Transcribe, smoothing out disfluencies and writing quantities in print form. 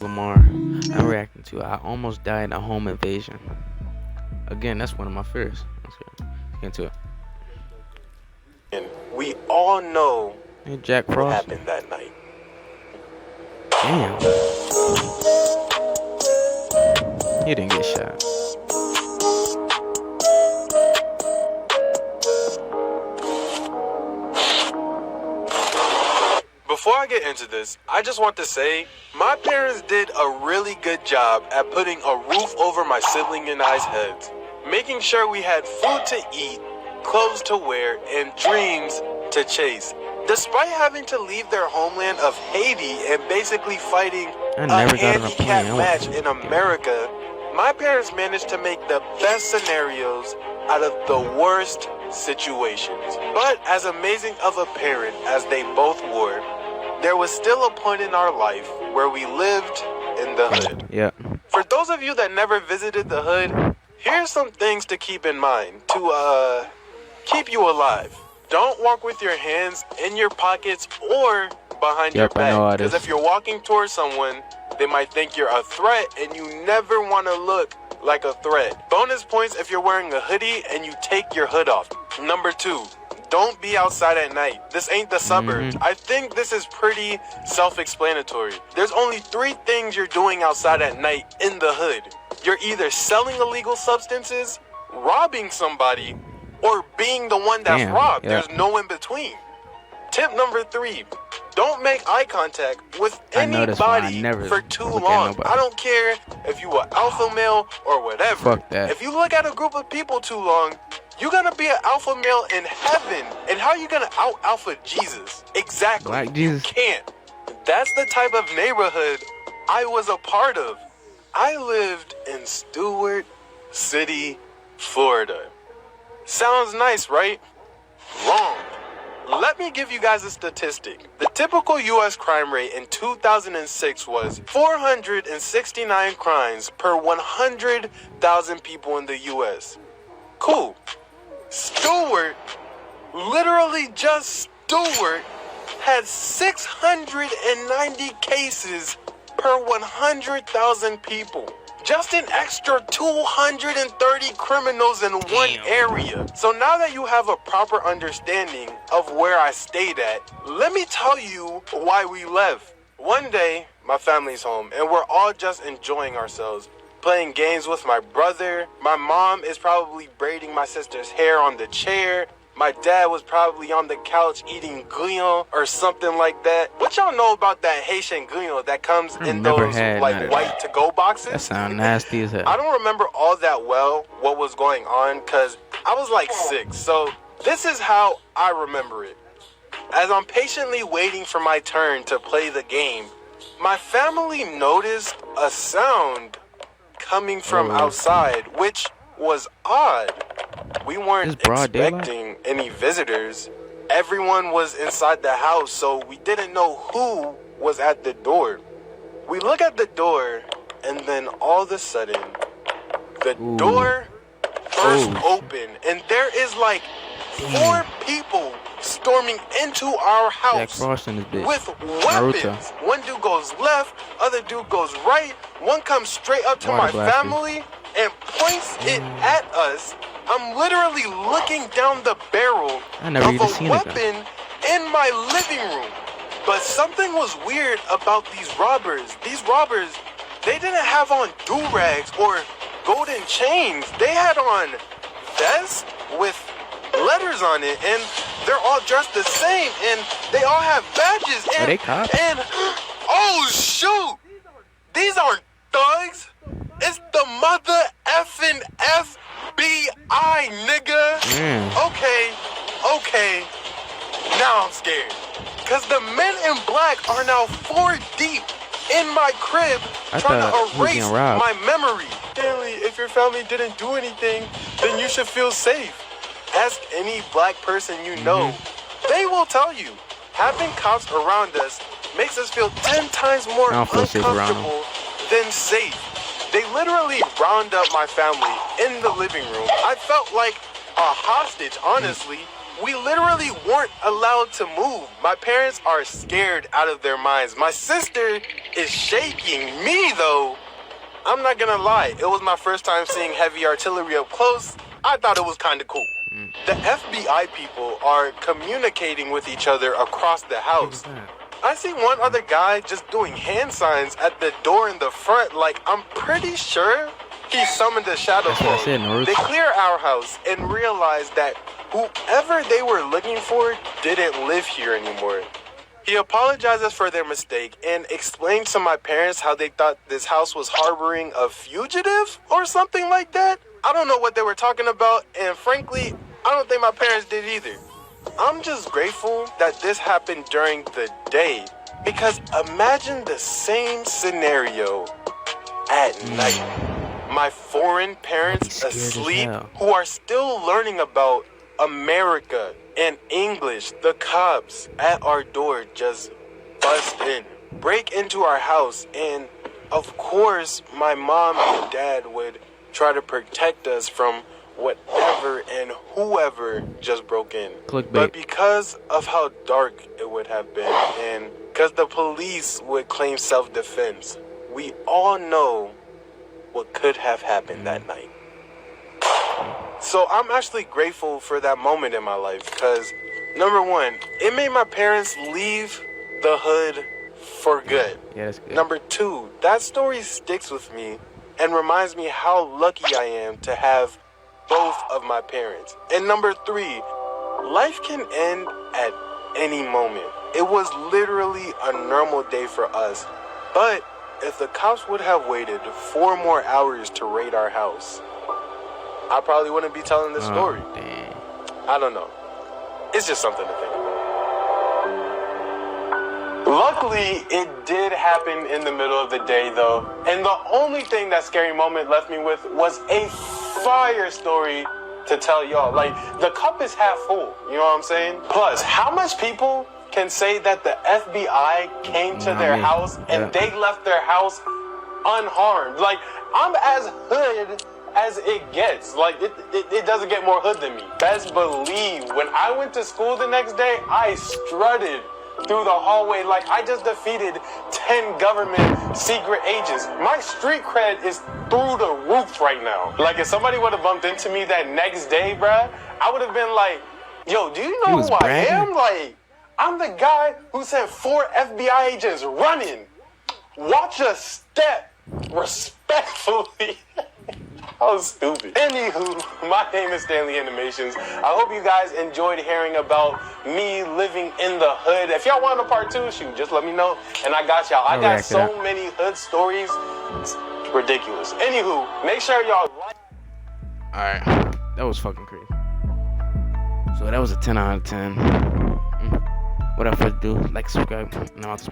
Lamar, I'm reacting to I almost died in a home invasion. Again, that's one of my fears. Let's get into it. We all know Hey, Jack what Frost. happened that night. Damn. He didn't get shot. Before I get into this, I just want to say my parents did a really good job at putting a roof over my sibling and I's heads, making sure we had food to eat, clothes to wear, and dreams to chase. Despite having to leave their homeland of Haiti and basically fighting a handicap match in America, my parents managed to make the best scenarios out of the worst situations. But as amazing of a parent as they both were, there was still a point in our life where we lived in the hood. Yeah. For those of you that never visited the hood, here's some things to keep in mind to keep you alive. Don't walk with your hands in your pockets or behind your back, because if you're walking towards someone, they might think you're a threat, and you never want to look like a threat. Bonus points if you're wearing a hoodie and you take your hood off. Number 2, don't be outside at night. This ain't the suburbs. I think this is pretty self-explanatory. There's only 3 things you're doing outside at night in the hood. You're either selling illegal substances, robbing somebody, or being the one that's robbed. There's no in between. Tip number 3, don't make eye contact with anybody for too long. I don't care if you are alpha male or whatever. Fuck that. If you look at a group of people too long, you're gonna be an alpha male in heaven. And how are you gonna out alpha Jesus? Exactly. Like Jesus. You can't. That's the type of neighborhood I was a part of. I lived in Stewart City, Florida. Sounds nice, right? Wrong. Let me give you guys a statistic. The typical U.S. crime rate in 2006 was 469 crimes per 100,000 people in the U.S. Cool. Stewart, literally just Stewart, had 690 cases per 100,000 people. Just an extra 230 criminals in one area. So now that you have a proper understanding of where I stayed at, let me tell you why we left. One day, my family's home, and we're all just enjoying ourselves, playing games with my brother. My mom is probably braiding my sister's hair on the chair. My dad was probably on the couch eating grillon or something like that. What y'all know about that Haitian grillon that comes in those like white to-go boxes? That sound nasty as hell. I don't remember all that well what was going on because I was like 6. So this is how I remember it. As I'm patiently waiting for my turn to play the game, my family noticed a sound coming from outside, which was odd. We weren't expecting any visitors. Everyone was inside the house, so we didn't know who was at the door. We look at the door, and then all of a sudden, the door burst open, and there is like 4 people storming into our house with weapons. One dude goes left, other dude goes right. One comes straight up to my family and points it at us. I'm literally looking down the barrel of a weapon in my living room. But something was weird about these robbers. These robbers, they didn't have on do-rags or golden chains. They had on vests with letters on it, and they're all dressed the same, and they all have badges. And oh shoot, these aren't thugs. It's the mother effing FBI, nigga. Okay. Now I'm scared. Because the men in black are now 4 deep in my crib trying to erase my memory. Stanley, if your family didn't do anything, then you should feel safe. Ask any black person you know. They will tell you. Having cops around us makes us feel 10 times more uncomfortable than safe. They literally round up my family in the living room. I felt like a hostage, honestly. We literally weren't allowed to move. My parents are scared out of their minds. My sister is shaking. Me, though, I'm not gonna lie. It was my first time seeing heavy artillery up close. I thought it was kind of cool. The FBI people are communicating with each other across the house. I see one other guy just doing hand signs at the door in the front, like I'm pretty sure he summoned a shadow clone. They clear our house and realize that whoever they were looking for didn't live here anymore. He apologizes for their mistake and explains to my parents how they thought this house was harboring a fugitive or something like that. I don't know what they were talking about, and frankly, I don't think my parents did either. I'm just grateful that this happened during the day, because imagine the same scenario at night. My foreign parents asleep who are still learning about America and English. The cops at our door just bust in, break into our house, and of course my mom and dad would try to protect us from whatever and whoever just broke in. Clickbait. But because of how dark it would have been, and because the police would claim self-defense, we all know what could have happened that night. So I'm actually grateful for that moment in my life, because number one, it made my parents leave the hood for good. Yeah, that's good. Number two, that story sticks with me and reminds me how lucky I am to have both of my parents. And number three, life can end at any moment. It was literally a normal day for us. But if the cops would have waited 4 more hours to raid our house, I probably wouldn't be telling this story. Dang. I don't know. It's just something to think about. Luckily, it did happen in the middle of the day, though. And the only thing that scary moment left me with was a fire story to tell y'all. Like, the cup is half full. You know what I'm saying? Plus, how much people can say that the FBI came to their house and they left their house unharmed? Like, I'm as hood as it gets. Like, it doesn't get more hood than me. Best believe, when I went to school the next day, I strutted through the hallway like I just defeated 10 government secret agents. My street cred is through the roof right now. Like, if somebody would have bumped into me that next day, bruh, I would have been like, yo, do you know who I am? Like, I'm the guy who sent 4 FBI agents running. Watch a step. Respectfully. I was stupid. Anywho, my name is Stanley Animations. I hope you guys enjoyed hearing about me living in the hood. If y'all want a part 2, shoot, just let me know, and I got y'all. I got so many hood stories. It's ridiculous. Anywho, make sure y'all like. Alright, that was fucking crazy. So that was a 10 out of 10. Without further ado, like, subscribe, and all this.